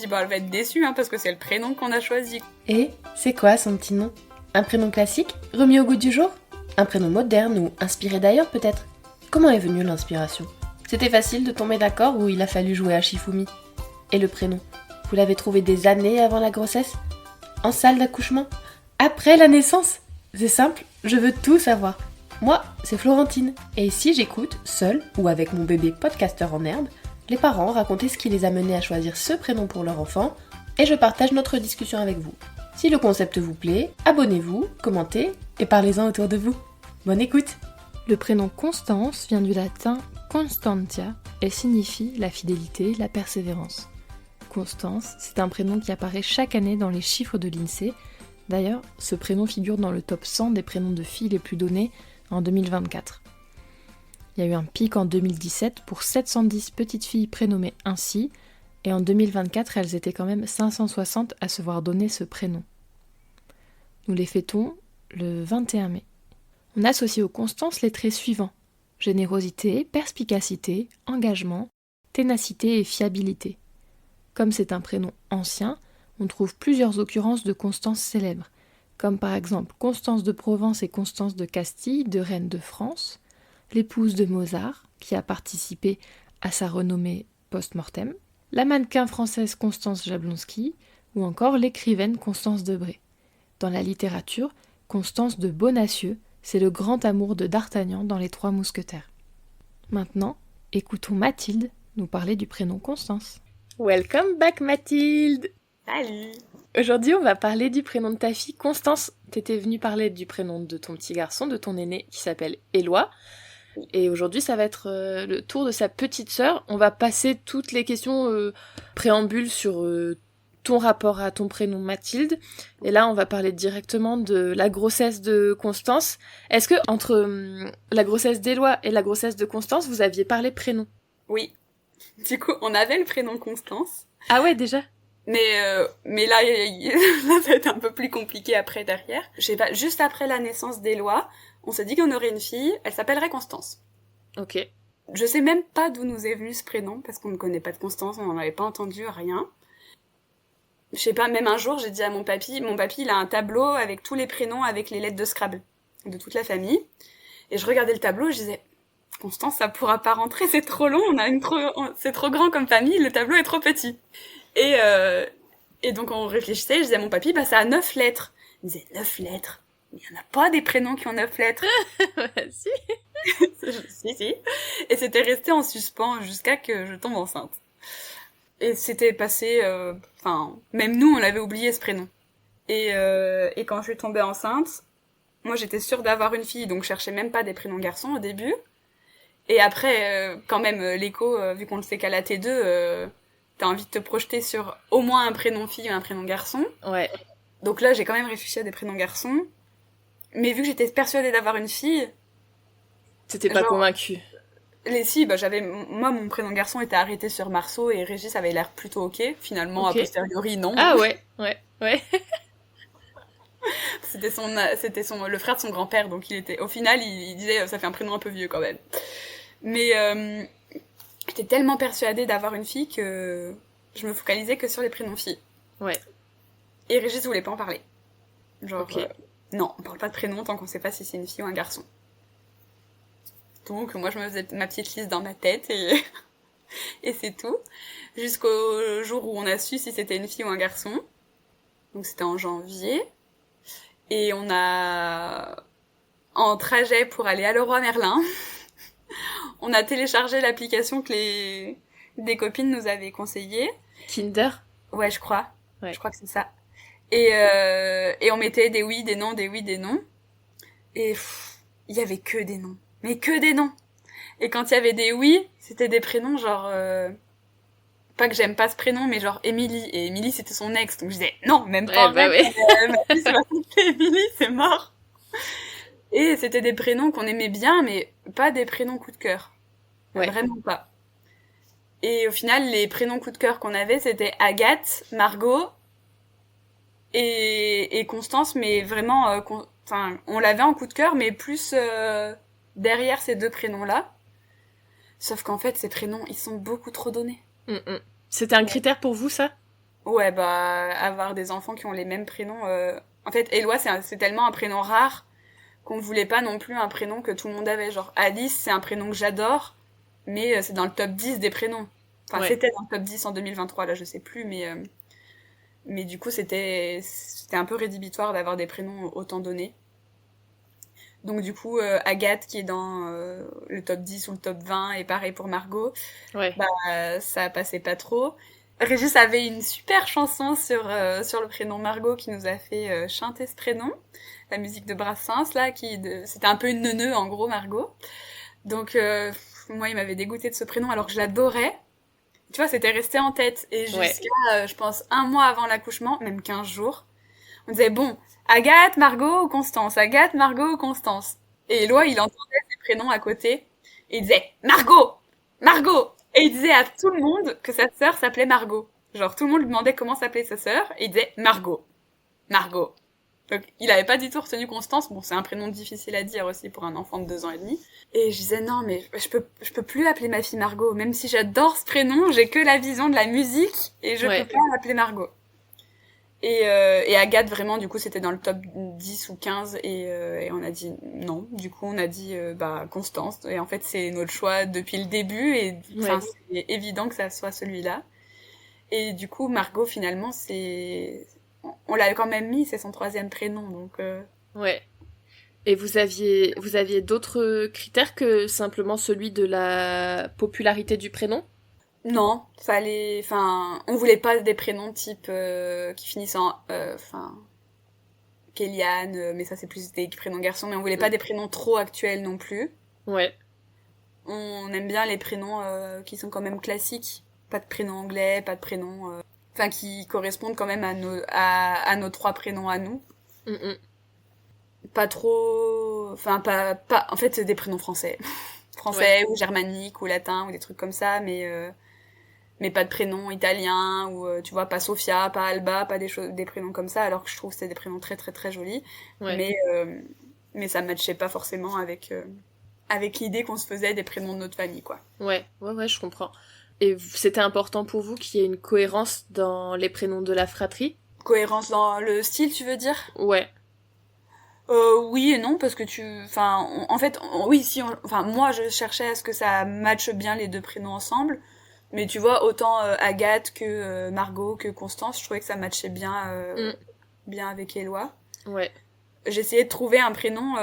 Je dis, bah, elle va être déçue, parce que c'est le prénom qu'on a choisi. Et c'est quoi son petit nom? Un prénom classique, remis au goût du jour? Un prénom moderne ou inspiré d'ailleurs peut-être? Comment est venue l'inspiration? C'était facile de tomber d'accord ou il a fallu jouer à Shifumi? Et le prénom? Vous l'avez trouvé des années avant la grossesse? En salle d'accouchement? Après la naissance? C'est simple, je veux tout savoir. Moi, c'est Florentine, et ici j'écoute, seule ou avec mon bébé podcasteur en herbe, les parents raconter ce qui les a menés à choisir ce prénom pour leur enfant, et je partage notre discussion avec vous. Si le concept vous plaît, abonnez-vous, commentez et parlez-en autour de vous. Bonne écoute! Le prénom Constance vient du latin constantia et signifie la fidélité, la persévérance. Constance, c'est un prénom qui apparaît chaque année dans les chiffres de l'INSEE. D'ailleurs, ce prénom figure dans le top 100 des prénoms de filles les plus donnés en 2024. Il y a eu un pic en 2017 pour 710 petites filles prénommées ainsi, et en 2024, elles étaient quand même 560 à se voir donner ce prénom. Nous les fêtons le 21 mai. On associe aux Constances les traits suivants: générosité, perspicacité, engagement, ténacité et fiabilité. Comme c'est un prénom ancien, on trouve plusieurs occurrences de Constance célèbres, comme par exemple Constance de Provence et Constance de Castille, deux reines de France, l'épouse de Mozart, qui a participé à sa renommée post-mortem, la mannequin française Constance Jablonski, ou encore l'écrivaine Constance Debré. Dans la littérature, Constance de Bonacieux, c'est le grand amour de D'Artagnan dans Les Trois Mousquetaires. Maintenant, écoutons Mathilde nous parler du prénom Constance. Welcome back Mathilde! Salut! Aujourd'hui, on va parler du prénom de ta fille, Constance. T'étais venue parler du prénom de ton petit garçon, de ton aîné, qui s'appelle Éloi. Et aujourd'hui, ça va être le tour de sa petite sœur. On va passer toutes les questions préambules sur ton rapport à ton prénom Mathilde. Et là, on va parler directement de la grossesse de Constance. Est-ce que entre la grossesse d'Éloi et la grossesse de Constance, vous aviez parlé prénom? Oui. Du coup, on avait le prénom Constance. Ah ouais, déjà? Mais là, là, ça va être un peu plus compliqué après, derrière. Je sais pas, juste après la naissance d'Éloi, on s'est dit qu'on aurait une fille, elle s'appellerait Constance. Ok. Je sais même pas d'où nous est venu ce prénom, parce qu'on ne connaît pas de Constance, on n'en avait pas entendu, rien. Je sais pas, même un jour, j'ai dit à mon papy, il a un tableau avec tous les prénoms avec les lettres de Scrabble, de toute la famille. Et je regardais le tableau, je disais, Constance, ça pourra pas rentrer, c'est trop long, c'est trop grand comme famille, le tableau est trop petit. Et donc on réfléchissait, je disais à mon papy, ça a 9 lettres. Il me disait, 9 lettres? Mais il n'y en a pas des prénoms qui ont 9 lettres. Si. Si. Et c'était resté en suspens jusqu'à que je tombe enceinte. Et c'était passé, même nous, on avait oublié ce prénom. Et quand je suis tombée enceinte, moi j'étais sûre d'avoir une fille, donc je cherchais même pas des prénoms garçons au début. Et après, quand même, l'écho, vu qu'on le fait qu'à la T2, t'as envie de te projeter sur au moins un prénom fille ou un prénom garçon. Ouais. Donc là, j'ai quand même réfléchi à des prénoms garçons. Mais vu que j'étais persuadée d'avoir une fille... T'étais pas convaincue? Moi, mon prénom garçon était arrêté sur Marceau et Régis avait l'air plutôt ok. Finalement, Okay. A posteriori, non. Ah ouais. C'était le frère de son grand-père, donc au final, il disait, ça fait un prénom un peu vieux quand même. Mais j'étais tellement persuadée d'avoir une fille que je me focalisais que sur les prénoms filles. Ouais. Et Régis voulait pas en parler. Genre, ok. Non, on parle pas de prénom tant qu'on sait pas si c'est une fille ou un garçon. Donc moi je me faisais ma petite liste dans ma tête et c'est tout. Jusqu'au jour où on a su si c'était une fille ou un garçon. Donc c'était en janvier. Et on a, en trajet pour aller à Leroy Merlin, on a téléchargé l'application que des copines nous avaient conseillée. Kinder? Ouais, je crois. Ouais. Je crois que c'est ça. Et on mettait des oui, des non, des oui, des non. Et il y avait que des noms. Mais que des noms. Et quand il y avait des oui, c'était des prénoms genre... pas que j'aime pas ce prénom, mais genre Émilie. Et Émilie, c'était son ex. Donc je disais, non, même pas. Ouais. Ma fille, c'est pas Émilie, c'est mort. Et c'était des prénoms qu'on aimait bien, mais pas des prénoms coup de cœur. Ouais. Vraiment pas. Et au final, les prénoms coup de cœur qu'on avait, c'était Agathe, Margot et Constance, mais vraiment... on l'avait en coup de cœur, mais plus derrière ces deux prénoms-là. Sauf qu'en fait, ces prénoms, ils sont beaucoup trop donnés. C'était un critère pour vous, ça? Ouais, bah, avoir des enfants qui ont les mêmes prénoms. En fait, Éloi, c'est tellement un prénom rare qu'on voulait pas non plus un prénom que tout le monde avait. Genre, Alice, c'est un prénom que j'adore, mais c'est dans le top 10 des prénoms. Enfin, Ouais. c'était dans le top 10 en 2023, là, je sais plus, mais du coup, c'était un peu rédhibitoire d'avoir des prénoms autant donnés. Donc, du coup, Agathe, qui est dans le top 10 ou le top 20, et pareil pour Margot, Ouais. bah, ça passait pas trop. Régis avait une super chanson sur le prénom Margot qui nous a fait chanter ce prénom. La musique de Brassens, là, c'était un peu une neuneu, en gros, Margot. Donc, moi, il m'avait dégoûté de ce prénom alors que je l'adorais. Tu vois, c'était resté en tête. Et Ouais. jusqu'à, je pense, un mois avant l'accouchement, même 15 jours, on disait, bon, Agathe, Margot ou Constance, Agathe, Margot ou Constance. Et Éloi, il entendait ses prénoms à côté, et il disait, Margot! Margot! Et il disait à tout le monde que sa sœur s'appelait Margot. Genre, tout le monde lui demandait comment s'appelait sa sœur, et il disait, Margot. Margot. Donc, il avait pas du tout retenu Constance. Bon, c'est un prénom difficile à dire aussi pour un enfant de 2 ans et demi. Et je disais, non, mais je peux plus appeler ma fille Margot. Même si j'adore ce prénom, j'ai que la vision de la musique et je Ouais. peux pas l'appeler Margot. Et Agathe, vraiment, du coup, c'était dans le top 10 ou 15 et on a dit non. Du coup, on a dit, bah, Constance. Et en fait, c'est notre choix depuis le début et, Ouais. enfin, c'est évident que ça soit celui-là. Et du coup, Margot, finalement, on l'a quand même mis, c'est son 3e prénom, donc... Ouais. Et vous aviez d'autres critères que simplement celui de la popularité du prénom? Non, enfin, on voulait pas des prénoms type qui finissent en, enfin, Kéliane, mais ça c'est plus des prénoms garçons, mais on voulait pas des prénoms trop actuels non plus. Ouais. On aime bien les prénoms qui sont quand même classiques, pas de prénoms anglais, pas de prénoms, enfin qui correspondent quand même à nos 3 prénoms à nous. Mm. Pas trop, enfin pas, en fait c'est des prénoms français, Ouais. français ou germaniques ou latins ou des trucs comme ça, mais pas de prénom italien ou tu vois pas Sofia, pas Alba, pas des prénoms comme ça alors que je trouve que c'est des prénoms très très très jolis Ouais. mais ça matchait pas forcément avec l'idée qu'on se faisait des prénoms de notre famille quoi. Ouais. Ouais, ouais, je comprends. Et c'était important pour vous qu'il y ait une cohérence dans les prénoms de la fratrie? Cohérence dans le style, tu veux dire? Ouais. Oui et non parce que en fait oui si enfin moi je cherchais à ce que ça matche bien les 2 prénoms ensemble. Mais tu vois, autant Agathe que Margot que Constance, je trouvais que ça matchait Mm. bien avec Éloi. Ouais. J'essayais de trouver un prénom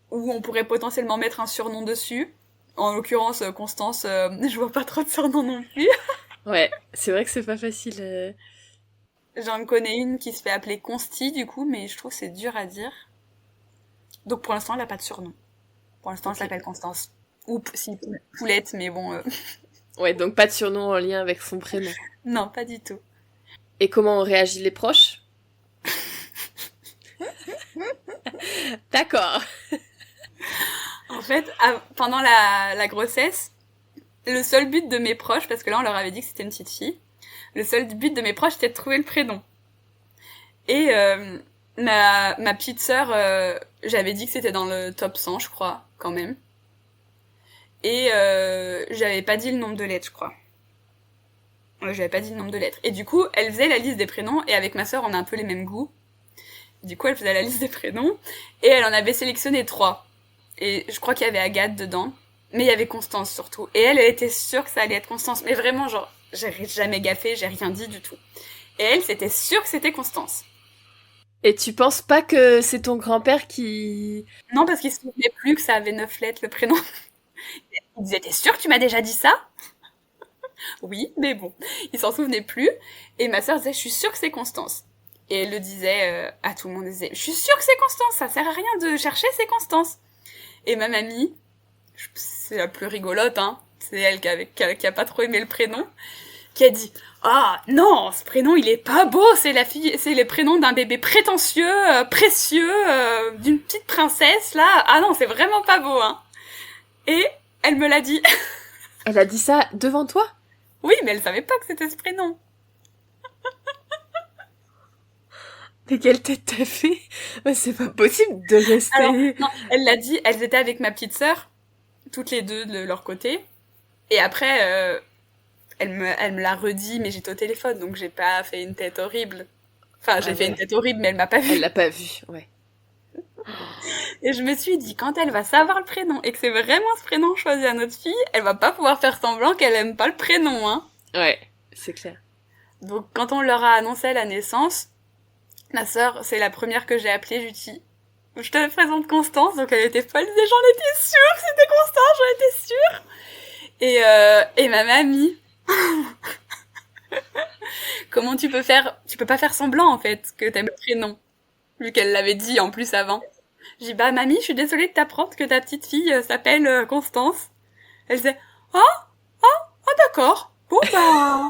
où on pourrait potentiellement mettre un surnom dessus. En l'occurrence, Constance, je vois pas trop de surnom non plus. Ouais. C'est vrai que c'est pas facile. J'en connais une qui se fait appeler Consti, du coup, mais je trouve que c'est dur à dire. Donc pour l'instant, elle a pas de surnom. Pour l'instant, elle Ok. s'appelle Constance. Ou si, Poulette, mais bon, Ouais, donc pas de surnom en lien avec son prénom. non, pas du tout. Et comment ont réagi les proches? D'accord. En fait, pendant la grossesse, le seul but de mes proches, parce que là on leur avait dit que c'était une petite fille, le seul but de mes proches c'était de trouver le prénom. Et ma petite sœur, j'avais dit que c'était dans le top 100, je crois, quand même. Et j'avais pas dit le nombre de lettres, je crois. Ouais, j'avais pas dit le nombre de lettres. Et du coup, elle faisait la liste des prénoms, et avec ma sœur, on a un peu les mêmes goûts. Du coup, elle faisait la liste des prénoms, et elle en avait sélectionné 3. Et je crois qu'il y avait Agathe dedans, mais il y avait Constance surtout. Et elle était sûre que ça allait être Constance. Mais vraiment, genre, j'ai jamais gaffé, j'ai rien dit du tout. Et elle, c'était sûre que c'était Constance. Et tu penses pas que c'est ton grand-père qui... Non, parce qu'il se souvenait plus que ça avait 9 lettres, le prénom. Il disait, t'es sûre que tu m'as déjà dit ça? Oui, mais bon, il s'en souvenait plus. Et ma sœur disait, je suis sûre que c'est Constance. Et elle le disait à tout le monde, elle disait, je suis sûre que c'est Constance, ça sert à rien de chercher, c'est Constance. Et ma mamie, c'est la plus rigolote, hein, c'est elle qui a pas trop aimé le prénom, qui a dit, ah non, ce prénom il est pas beau, c'est le prénom d'un bébé prétentieux, précieux, d'une petite princesse là. Ah non, c'est vraiment pas beau, hein. Et elle me l'a dit. Elle a dit ça devant toi? Oui, mais elle savait pas que c'était ce prénom. Mais quelle tête t'as fait? Mais c'est pas possible de rester... Alors, non, elle l'a dit, elles étaient avec ma petite sœur, toutes les deux de leur côté. Et après, elle me l'a redit, mais j'étais au téléphone, donc j'ai pas fait une tête horrible. Enfin, j'ai fait une tête horrible, mais elle m'a pas vue. Elle l'a pas vu, ouais. Et je me suis dit, quand elle va savoir le prénom, et que c'est vraiment ce prénom choisi à notre fille, elle va pas pouvoir faire semblant qu'elle aime pas le prénom, hein. Ouais, c'est clair. Donc, quand on leur a annoncé à la naissance, ma sœur, c'est la première que j'ai appelée, je lui dis, je te présente Constance, donc elle était folle, elle disait, j'en étais sûre que c'était Constance, j'en étais sûre. Et ma mamie, comment tu peux pas faire semblant, en fait, que t'aimes le prénom, vu qu'elle l'avait dit en plus avant. J'ai dit, bah, mamie, je suis désolée de t'apprendre que ta petite fille s'appelle Constance. Elle disait, d'accord. Bon, bah.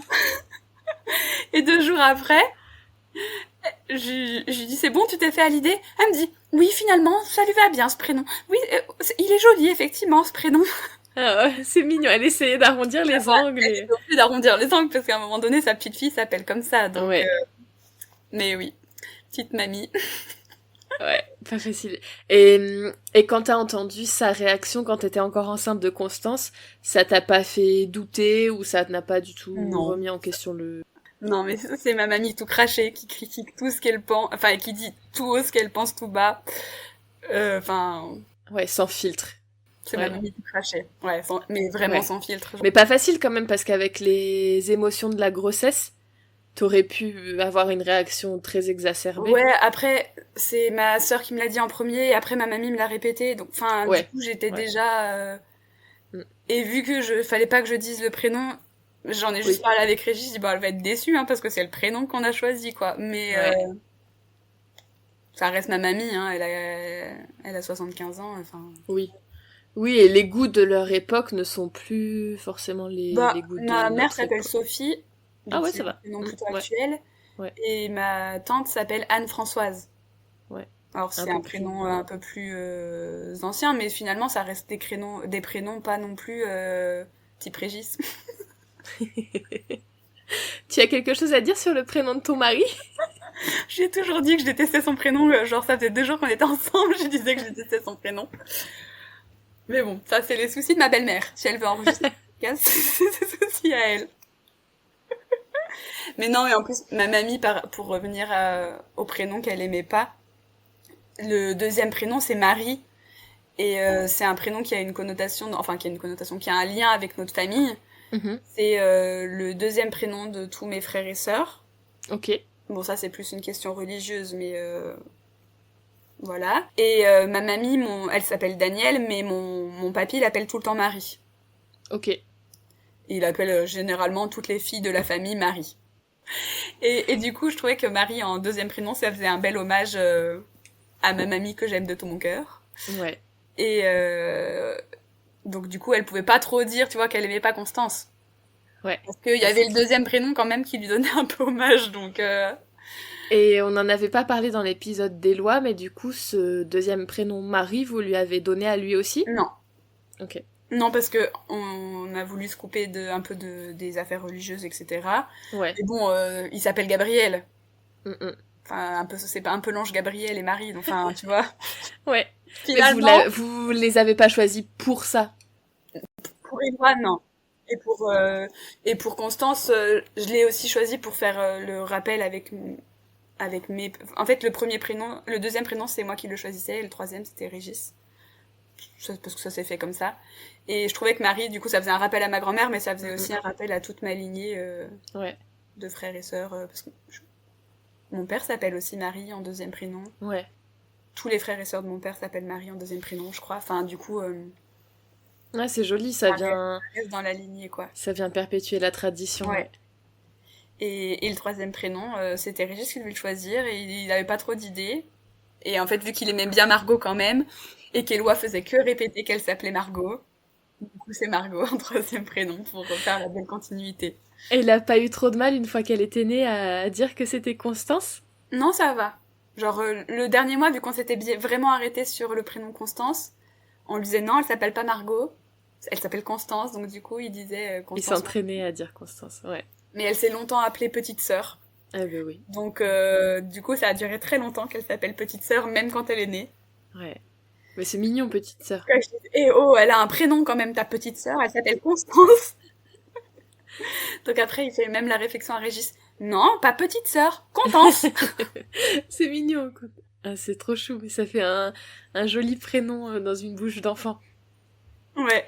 Et 2 jours après, je lui dis, c'est bon, tu t'es fait à l'idée? Elle me dit, oui, finalement, ça lui va bien, ce prénom. Oui, il est joli, effectivement, ce prénom. Ah ouais, c'est mignon, elle essayait d'arrondir les angles. Elle est obligée d'arrondir les angles, parce qu'à un moment donné, sa petite fille s'appelle comme ça, donc... Ouais. Mais oui, petite mamie. Ouais, pas facile. Et quand t'as entendu sa réaction quand t'étais encore enceinte de Constance, ça t'a pas fait douter ou ça n'a pas du tout remis en question le... Non, mais ça, c'est ma mamie tout crachée, qui critique tout ce qu'elle pense, enfin, qui dit tout haut ce qu'elle pense tout bas. Enfin... Ouais, sans filtre. C'est ma mamie tout crachée. Ouais, mais vraiment sans filtre. Mais pas facile quand même, parce qu'avec les émotions de la grossesse, t'aurais pu avoir une réaction très exacerbée. Ouais, après, c'est ma sœur qui me l'a dit en premier, et après ma mamie me l'a répété. Donc, enfin, du coup, j'étais déjà... Et vu que fallait pas que je dise le prénom, j'en ai juste parlé avec Régis, je dis, bon, elle va être déçue, hein, parce que c'est le prénom qu'on a choisi, quoi. Mais ça reste ma mamie, hein, elle a 75 ans, enfin... Oui, et les goûts de leur époque ne sont plus forcément les goûts de ma mère notre s'appelle époque. Sophie. Ah ouais, ça va. C'est un nom plutôt actuel. Ouais. Et ma tante s'appelle Anne-Françoise. Ouais. Alors c'est un prénom un peu plus ancien, mais finalement ça reste des prénoms pas non plus type Régis. Tu as quelque chose à dire sur le prénom de ton mari? J'ai toujours dit que je détestais son prénom, genre ça faisait 2 jours qu'on était ensemble, je disais que je détestais son prénom. Mais bon, ça c'est les soucis de ma belle-mère. Si elle veut enregistrer le podcast, c'est ses soucis à elle. Mais non, et en plus, ma mamie, pour revenir au prénom qu'elle aimait pas, le deuxième prénom c'est Marie. Et c'est un prénom qui a une connotation, qui a un lien avec notre famille. C'est le deuxième prénom de tous mes frères et sœurs. Ok. Bon, ça c'est plus une question religieuse, mais voilà. Et ma mamie, elle s'appelle Danielle, mais mon papy l'appelle tout le temps Marie. Ok. Et il appelle généralement toutes les filles de la famille Marie. Et du coup, je trouvais que Marie en deuxième prénom, ça faisait un bel hommage à ma mamie que j'aime de tout mon cœur. Ouais. Et donc du coup, elle pouvait pas trop dire, tu vois, qu'elle aimait pas Constance. Ouais. Parce qu'il y avait le deuxième prénom quand même qui lui donnait un peu hommage, donc... Et on n'en avait pas parlé dans l'épisode d'Éloi, mais du coup, ce deuxième prénom Marie, vous lui avez donné à lui aussi? Non. Ok. Non, parce que on a voulu se couper un peu des affaires religieuses, etc. Ouais. Et bon, il s'appelle Gabriel. Mm-mm. Enfin, c'est pas un peu l'ange Gabriel et Marie, donc, enfin, tu vois. Ouais. Finalement, Mais vous les avez pas choisis pour ça? pour Éloi, non. Et pour Constance, je l'ai aussi choisi pour faire le rappel avec mes... En fait, le deuxième prénom, c'est moi qui le choisissais, et le troisième, c'était Régis. Parce que ça s'est fait comme ça. Et je trouvais que Marie, du coup, ça faisait un rappel à ma grand-mère, mais ça faisait aussi un rappel à toute ma lignée de frères et sœurs. Parce que mon père s'appelle aussi Marie en deuxième prénom. Ouais. Tous les frères et sœurs de mon père s'appellent Marie en deuxième prénom, je crois. Enfin, du coup... Ouais, c'est joli, ça reste dans la lignée, quoi. Ça vient perpétuer la tradition. Ouais. Et le troisième prénom, c'était Régis qui devait le choisir, et il avait pas trop d'idées. Et en fait, vu qu'il aimait bien Margot quand même, et qu'Éloi faisait que répéter qu'elle s'appelait Margot, du coup c'est Margot en troisième prénom, pour refaire la belle continuité. Et il a pas eu trop de mal, une fois qu'elle était née, à dire que c'était Constance? Non, ça va. Genre, le dernier mois, vu qu'on s'était vraiment arrêté sur le prénom Constance, on lui disait non, elle s'appelle pas Margot, elle s'appelle Constance, donc du coup, il disait Constance. Il s'entraînait à dire Constance, ouais. Mais elle s'est longtemps appelée Petite Sœur. Ah bah oui. Donc, du coup, ça a duré très longtemps qu'elle s'appelle Petite Sœur, même quand elle est née. Ouais. Mais c'est mignon, Petite Sœur. Et oh, elle a un prénom quand même, ta Petite Sœur, elle s'appelle Constance. Donc après, il fait même la réflexion à Régis. Non, pas petite sœur, Constance. C'est mignon, quoi. Ah, c'est trop chou, mais ça fait un joli prénom dans une bouche d'enfant. Ouais.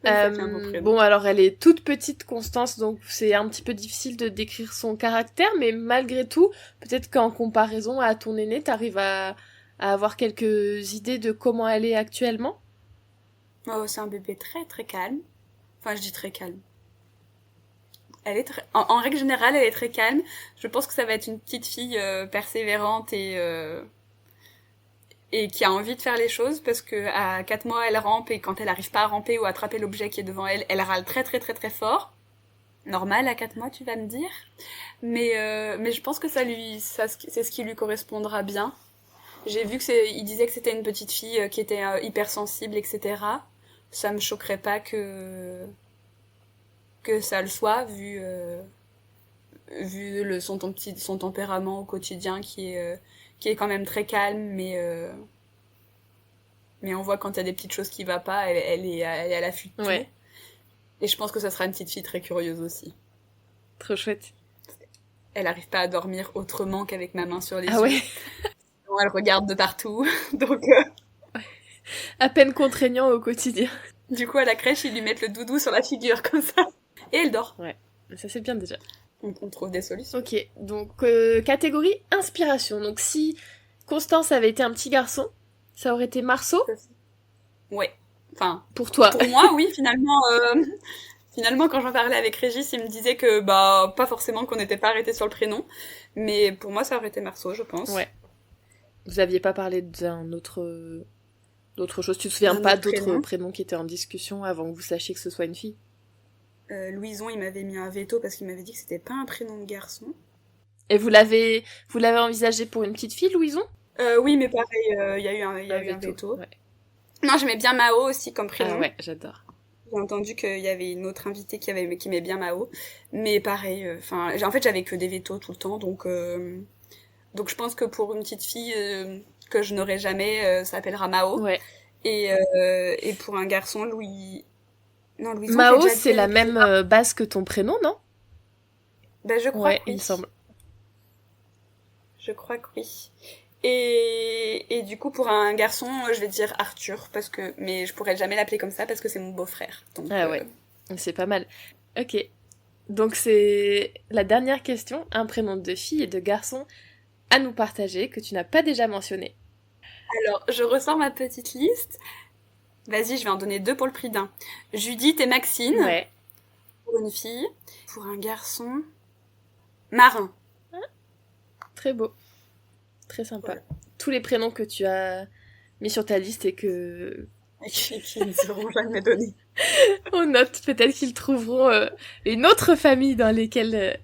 Ça fait un beau prénom. Bon, alors elle est toute petite, Constance, donc c'est un petit peu difficile de décrire son caractère, mais malgré tout, peut-être qu'en comparaison à ton aînée, t'arrives à avoir quelques idées de comment elle est actuellement. Oh, c'est un bébé très très calme. Enfin, je dis très calme. Elle est en règle générale, elle est très calme. Je pense que ça va être une petite fille persévérante et qui a envie de faire les choses parce que à 4 mois, elle rampe et quand elle n'arrive pas à ramper ou à attraper l'objet qui est devant elle, elle râle très très très très fort. Normal à 4 mois, tu vas me dire. Mais je pense que c'est ce qui lui correspondra bien. J'ai vu il disait que c'était une petite fille qui était hypersensible, etc. Ça me choquerait pas que ça le soit vu son tempérament au quotidien qui est quand même très calme, mais on voit quand il y a des petites choses qui va pas, elle est à l'affût de tout. Ouais. Et je pense que ça sera une petite fille très curieuse aussi. Trop chouette. Elle arrive pas à dormir autrement qu'avec ma main sur les yeux. Ah ouais. Sinon, elle regarde de partout. Donc À peine contraignant au quotidien. du coup à la crèche ils lui mettent le doudou sur la figure comme ça et elle dort. Ouais, ça c'est bien déjà. On trouve des solutions. Ok, donc catégorie inspiration. Donc si Constance avait été un petit garçon, ça aurait été Marceau Ouais. Enfin, pour toi. pour moi, oui, finalement, quand j'en parlais avec Régis, il me disait que, pas forcément qu'on n'était pas arrêté sur le prénom, mais pour moi, ça aurait été Marceau, je pense. Ouais. Vous aviez pas parlé d'autre chose. Tu te souviens Un pas autre d'autres prénoms qui étaient en discussion avant que vous sachiez que ce soit une fille? Louison, il m'avait mis un veto parce qu'il m'avait dit que c'était pas un prénom de garçon. Et vous l'avez envisagé pour une petite fille, Louison? Oui, mais pareil, il y a eu un veto. Ouais. Non, j'aimais bien Mao aussi comme prénom. Ah ouais, j'adore. J'ai entendu qu'il y avait une autre invitée qui aimait bien Mao, mais pareil. En fait, j'avais que des vétos tout le temps, donc je pense que pour une petite fille que je n'aurai jamais, ça s'appellera Mao. Ouais. Et pour un garçon, Louison. Mao, c'est la même base que ton prénom, non? Ben, je crois ouais, que oui. il me semble. Je crois que oui. Et du coup, pour un garçon, je vais dire Arthur, mais je pourrais jamais l'appeler comme ça parce que c'est mon beau-frère. Donc, ouais, c'est pas mal. Ok, donc c'est la dernière question, un prénom de fille et de garçon à nous partager que tu n'as pas déjà mentionné. Alors, je ressors ma petite liste. Vas-y, je vais en donner 2 pour le prix d'un. Judith et Maxine. Ouais. Pour une fille. Pour un garçon, Marin. Très beau. Très sympa. Voilà. Tous les prénoms que tu as mis sur ta liste et qui ne seront jamais donnés. On note, peut-être qu'ils trouveront une autre famille dans lesquelles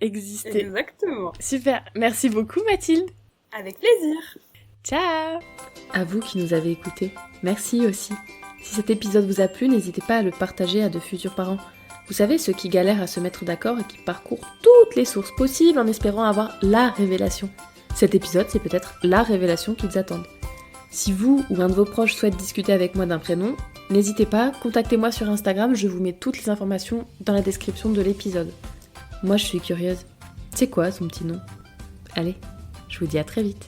exister. Exactement. Super. Merci beaucoup, Mathilde. Avec plaisir. Ciao. À vous qui nous avez écoutés, merci aussi. Si cet épisode vous a plu, n'hésitez pas à le partager à de futurs parents. Vous savez, ceux qui galèrent à se mettre d'accord et qui parcourent toutes les sources possibles en espérant avoir la révélation. Cet épisode, c'est peut-être la révélation qu'ils attendent. Si vous ou un de vos proches souhaite discuter avec moi d'un prénom, n'hésitez pas, contactez-moi sur Instagram, je vous mets toutes les informations dans la description de l'épisode. Moi, je suis curieuse. C'est quoi son petit nom? Allez, je vous dis à très vite.